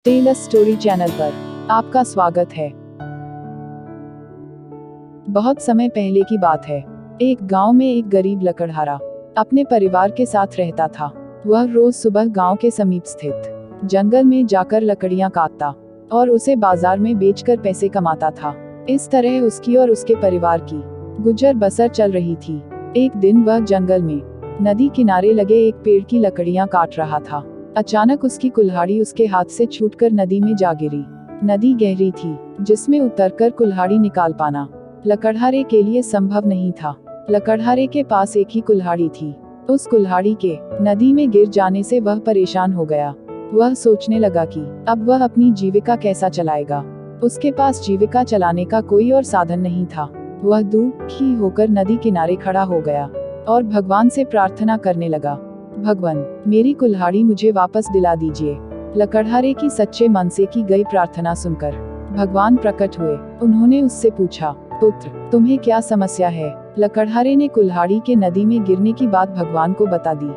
Tell story channel पर आपका स्वागत है। बहुत समय पहले की बात है। एक गांव में एक गरीब लकड़हारा अपने परिवार के साथ रहता था। वह रोज सुबह गांव के समीप स्थित जंगल में जाकर लकड़ियां काटता और उसे बाजार में बेचकर पैसे कमाता था। इस तरह उसकी और उसके परिवार की गुजर बसर चल रही थी। एक दिन वह जंगल में नदी किनारे लगे एक पेड़ की लकड़ियां काट रहा था। अचानक उसकी कुल्हाड़ी उसके हाथ से छूटकर नदी में जा गिरी। नदी गहरी थी, जिसमें उतरकर कुल्हाड़ी निकाल पाना लकड़हारे के लिए संभव नहीं था। लकड़हारे के पास एक ही कुल्हाड़ी थी। उस कुल्हाड़ी के नदी में गिर जाने से वह परेशान हो गया। वह सोचने लगा कि अब वह अपनी जीविका कैसा चलाएगा। उसके पास जीविका चलाने का कोई और साधन नहीं था। वह दुखी होकर नदी किनारे खड़ा हो गया और भगवान से प्रार्थना करने लगा, भगवान, मेरी कुल्हाड़ी मुझे वापस दिला दीजिए। लकड़हारे की सच्चे मन से की गई प्रार्थना सुनकर भगवान प्रकट हुए। उन्होंने उससे पूछा, पुत्र, तुम्हें क्या समस्या है? लकड़हारे ने कुल्हाड़ी के नदी में गिरने की बात भगवान को बता दी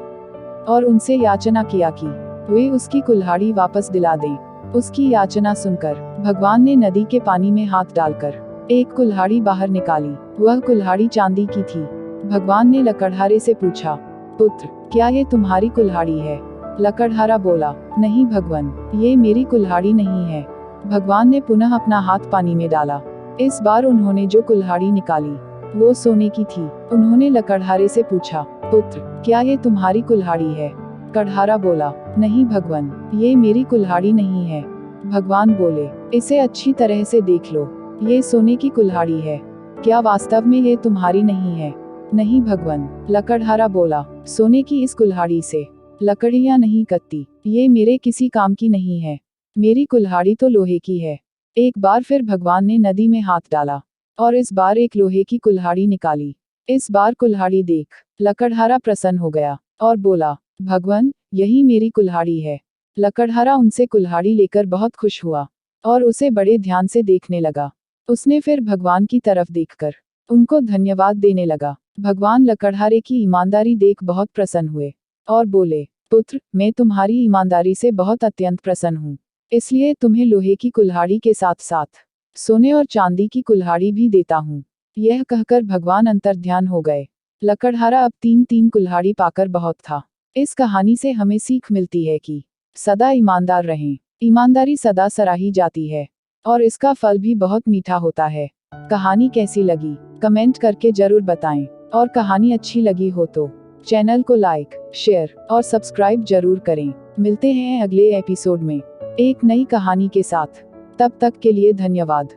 और उनसे याचना किया कि वे उसकी कुल्हाड़ी वापस दिला दें। उसकी याचना सुनकर भगवान ने नदी के पानी में हाथ डालकर एक कुल्हाड़ी बाहर निकाली। वह कुल्हाड़ी चांदी की थी। भगवान ने लकड़हारे से पूछा, पुत्र, क्या ये तुम्हारी कुल्हाड़ी है? लकड़हारा बोला, नहीं भगवान, ये मेरी कुल्हाड़ी नहीं है। भगवान ने पुनः अपना हाथ पानी में डाला। इस बार उन्होंने जो कुल्हाड़ी निकाली वो सोने की थी। उन्होंने लकड़हारे से पूछा, पुत्र, क्या ये तुम्हारी कुल्हाड़ी है? लकड़हारा बोला, नहीं भगवान, ये मेरी कुल्हाड़ी नहीं है। भगवान बोले, इसे अच्छी तरह से देख लो, ये सोने की कुल्हाड़ी है। क्या वास्तव में ये तुम्हारी नहीं है? नहीं भगवान, लकड़हारा बोला, सोने की इस कुल्हाड़ी से लकड़ियां नहीं कटती। ये मेरे किसी काम की नहीं है। मेरी कुल्हाड़ी तो लोहे की है। एक बार फिर भगवान ने नदी में हाथ डाला और इस बार एक लोहे की कुल्हाड़ी निकाली। इस बार कुल्हाड़ी देख लकड़हारा प्रसन्न हो गया और बोला, भगवान, यही मेरी कुल्हाड़ी है। लकड़हारा उनसे कुल्हाड़ी लेकर बहुत खुश हुआ और उसे बड़े ध्यान से देखने लगा। उसने फिर भगवान की तरफ देखकर उनको धन्यवाद देने लगा। भगवान लकड़हारे की ईमानदारी देख बहुत प्रसन्न हुए और बोले, पुत्र, मैं तुम्हारी ईमानदारी से बहुत अत्यंत प्रसन्न हूँ, इसलिए तुम्हें लोहे की कुल्हाड़ी के साथ साथ सोने और चांदी की कुल्हाड़ी भी देता हूँ। यह कहकर भगवान अंतर्ध्यान हो गए। लकड़हारा अब तीन कुल्हाड़ी पाकर बहुत था। इस कहानी से हमें सीख मिलती है कि सदा ईमानदार रहें। ईमानदारी सदा सराही जाती है और इसका फल भी बहुत मीठा होता है। कहानी कैसी लगी कमेंट करके जरूर बताएं और कहानी अच्छी लगी हो तो चैनल को लाइक, शेयर और सब्सक्राइब जरूर करें। मिलते हैं अगले एपिसोड में एक नई कहानी के साथ। तब तक के लिए धन्यवाद।